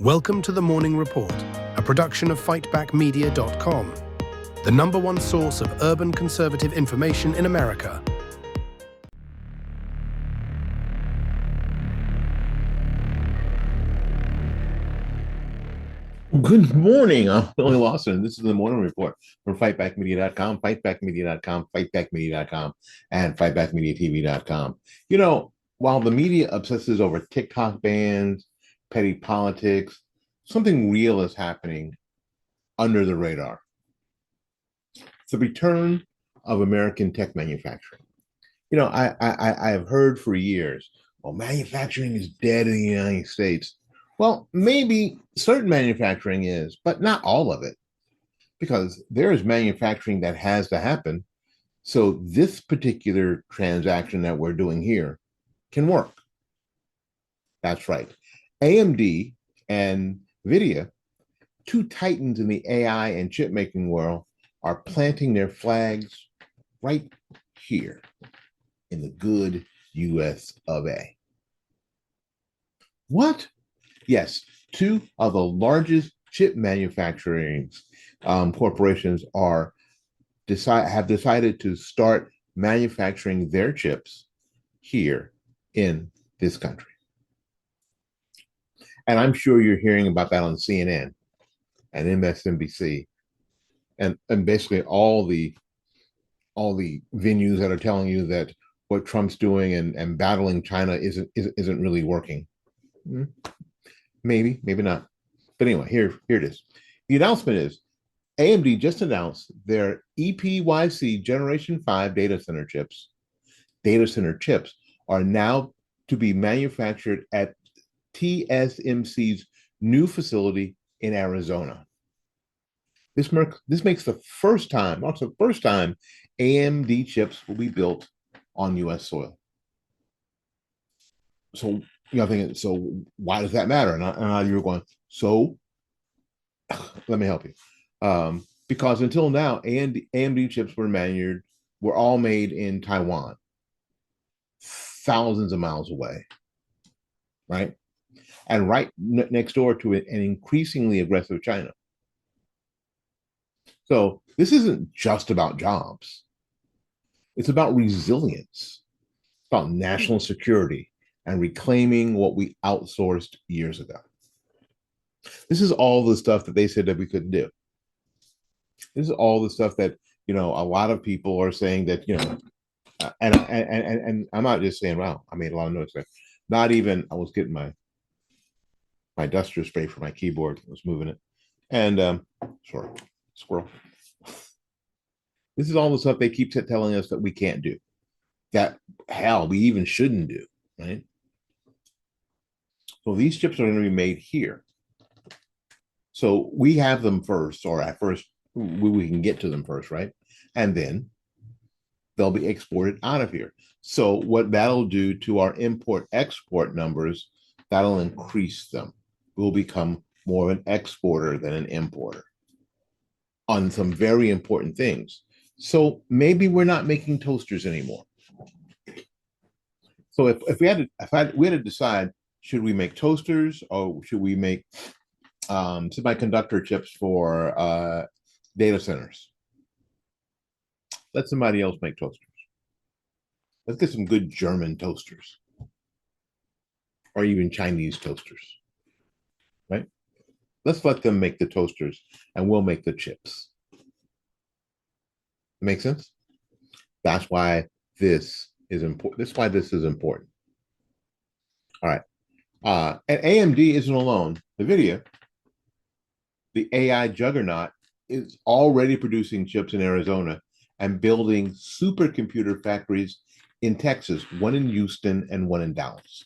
Welcome to the Morning Report, a production of fightbackmedia.com, the #1 source of urban conservative information in America. Good morning. I'm Billy Lawson. This is the Morning Report from fightbackmedia.com, fightbackmedia.com, fightbackmedia.com, and fightbackmediatv.com. While the media obsesses over TikTok bans, petty politics, something real is happening under the radar. It's the return of American tech manufacturing. I have heard for years, well, manufacturing is dead in the United States. Well, maybe certain manufacturing is, but not all of it, because there is manufacturing that has to happen. So this particular transaction that we're doing here can work. That's right. AMD and Nvidia, two titans in the AI and chip making world, are planting their flags right here in the good US of A. What? Yes, two of the largest chip manufacturing corporations have decided to start manufacturing their chips here in this country. And I'm sure you're hearing about that on CNN and MSNBC and basically all the venues that are telling you that what Trump's doing and battling China isn't really working. Maybe not. But anyway, here it is. The announcement is AMD just announced their EPYC Generation 5 data center chips. Data center chips are now to be manufactured at TSMC's new facility in Arizona. This makes the first time AMD chips will be built on US soil. So thinking, so why does that matter? And you're going, so let me help you. Because until now, AMD chips were all made in Taiwan, thousands of miles away, right? And right next door to an increasingly aggressive China. So this isn't just about jobs. It's about resilience, it's about national security and reclaiming what we outsourced years ago. This is all the stuff that they said that we couldn't do. This is all the stuff that, a lot of people are saying that, and I'm not just saying, wow, I made a lot of notes there. Not even, I was getting my duster spray for my keyboard. I was moving it. And, sorry, squirrel. This is all the stuff they keep telling us that we can't do. That, hell, we even shouldn't do, right? So these chips are going to be made here. So we have them first, or at first, we can get to them first, right? And then they'll be exported out of here. So what that'll do to our import-export numbers, that'll increase them. We'll become more of an exporter than an importer on some very important things. So maybe we're not making toasters anymore. So if we had to decide, should we make toasters or should we make semiconductor chips for data centers? Let somebody else make toasters. Let's get some good German toasters or even Chinese toasters, right? Let's let them make the toasters and we'll make the chips. Make sense? That's why this is important. That's why this is important. All right. And AMD isn't alone. Nvidia, the AI juggernaut, is already producing chips in Arizona and building supercomputer factories in Texas, one in Houston and one in Dallas.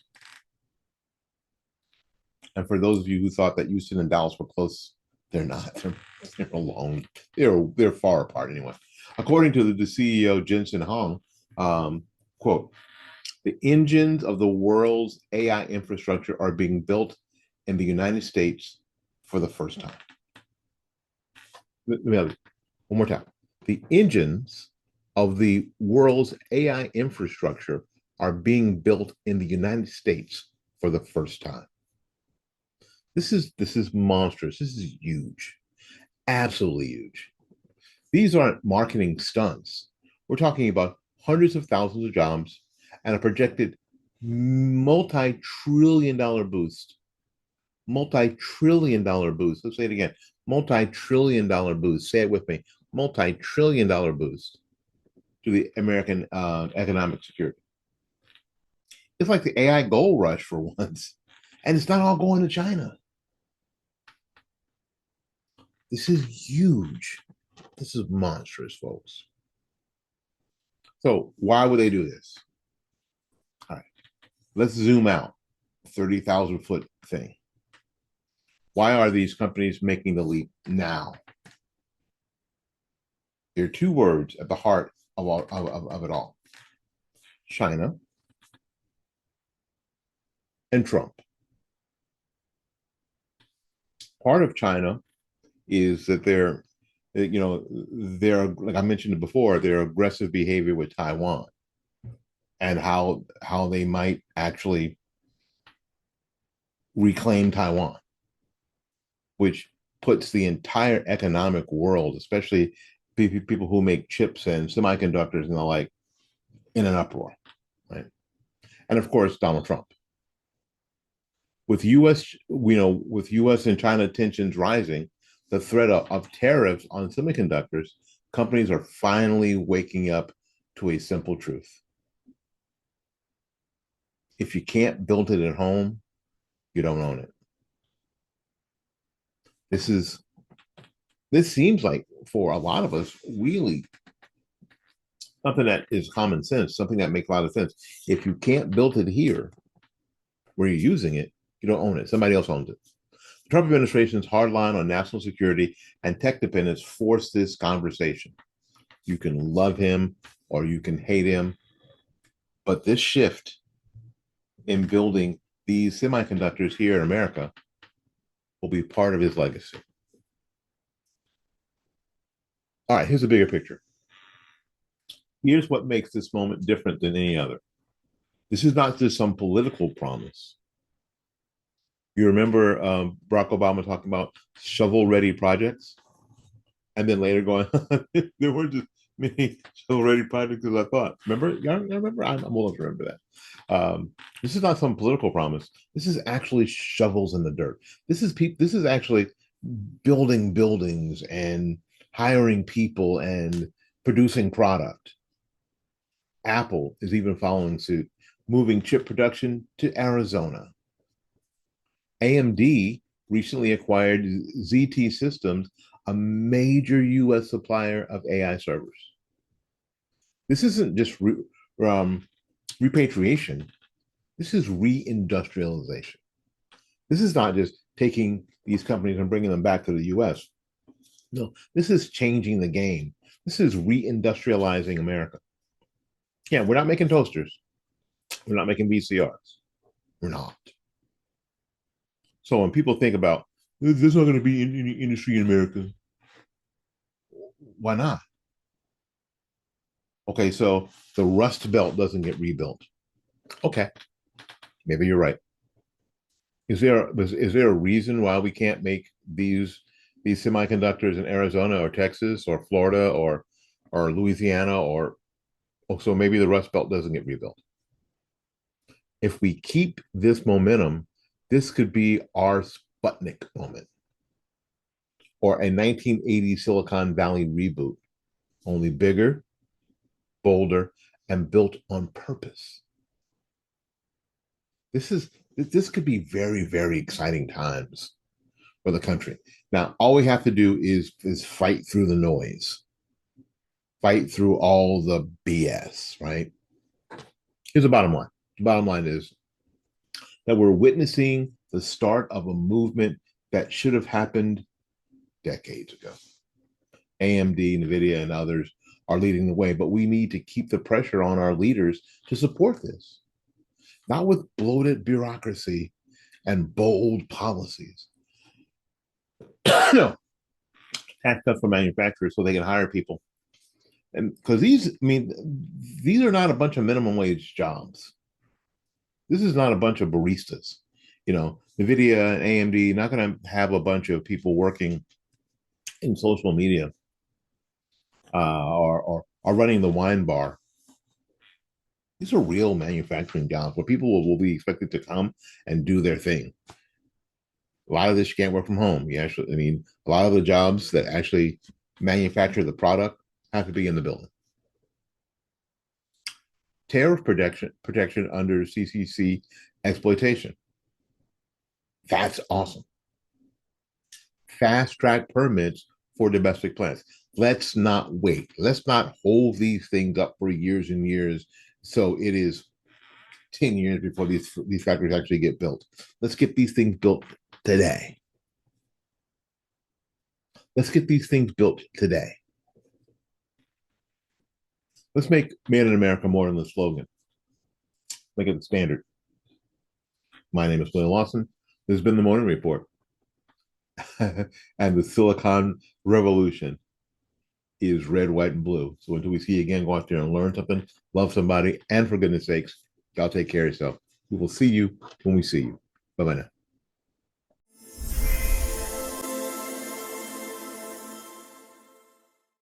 And for those of you who thought that Houston and Dallas were close, they're not. They're alone. They're far apart anyway. According to the CEO Jensen Huang, quote, the engines of the world's AI infrastructure are being built in the United States for the first time. One more time. The engines of the world's AI infrastructure are being built in the United States for the first time. This is monstrous. This is huge, absolutely huge. These aren't marketing stunts. We're talking about hundreds of thousands of jobs and a projected multi-trillion dollar boost. Multi-trillion dollar boost. Let's say it again. Multi-trillion dollar boost. Say it with me. Multi-trillion dollar boost to the American economic security. It's like the AI gold rush for once. And it's not all going to China. This is huge. This is monstrous, folks. So why would they do this? All right, let's zoom out. 30,000 foot thing. Why are these companies making the leap now? There are two words at the heart of it all: China and Trump. Part of China is that they're like I mentioned before, their aggressive behavior with Taiwan and how they might actually reclaim Taiwan, which puts the entire economic world, especially people who make chips and semiconductors and the like, in an uproar, right? And of course, Donald Trump. With U.S. and China tensions rising, the threat of tariffs on semiconductors, companies are finally waking up to a simple truth. If you can't build it at home, you don't own it. This seems like, for a lot of us, really something that is common sense, something that makes a lot of sense. If you can't build it here where you're using it, you don't own it. Somebody else owns it. The Trump administration's hard line on national security and tech dependence forced this conversation. You can love him or you can hate him, but this shift in building these semiconductors here in America will be part of his legacy. All right, here's a bigger picture. Here's what makes this moment different than any other. This is not just some political promise. You remember Barack Obama talking about shovel-ready projects? And then later going, there weren't just many shovel-ready projects as I thought. Remember? Y'all remember? I'm old enough to remember that. This is not some political promise. This is actually shovels in the dirt. This is actually building buildings and hiring people and producing product. Apple is even following suit, moving chip production to Arizona. AMD recently acquired ZT Systems, a major US supplier of AI servers. This isn't just repatriation, this is reindustrialization. This is not just taking these companies and bringing them back to the US. No, this is changing the game. This is reindustrializing America. Yeah, we're not making toasters. We're not making VCRs. We're not. So when people think about there's not going to be any industry in America, why not? Okay, so the Rust Belt doesn't get rebuilt. Okay, maybe you're right. Is there a reason why we can't make these semiconductors in Arizona or Texas or Florida or Louisiana or so maybe the Rust Belt doesn't get rebuilt? If we keep this momentum, this could be our Sputnik moment or a 1980 Silicon Valley reboot, only bigger, bolder, and built on purpose. This could be very, very exciting times for the country. Now, all we have to do is fight through the noise, fight through all the BS, right? Here's the bottom line. The bottom line is that we're witnessing the start of a movement that should have happened decades ago. AMD, Nvidia, and others are leading the way, but we need to keep the pressure on our leaders to support this, not with bloated bureaucracy and bold policies. No, tax cut for manufacturers so they can hire people. And because these are not a bunch of minimum wage jobs. This is not a bunch of baristas. Nvidia and AMD not going to have a bunch of people working in social media or are running the wine bar. These are real manufacturing jobs where people will be expected to come and do their thing. A lot of this you can't work from home. You actually, I mean, a lot of the jobs that actually manufacture the product have to be in the building. Tariff protection under CCC exploitation. That's awesome. Fast track permits for domestic plants. Let's not wait. Let's not hold these things up for years and years. So it is 10 years before these factories actually get built. Let's get these things built today. Let's get these things built today. Let's make Made in America more than the slogan. Make it the standard. My name is William Lawson. This has been the Morning Report. And the Silicon Revolution is red, white, and blue. So until we see you again, go out there and learn something, love somebody, and for goodness sakes, y'all take care of yourself. We will see you when we see you. Bye-bye now.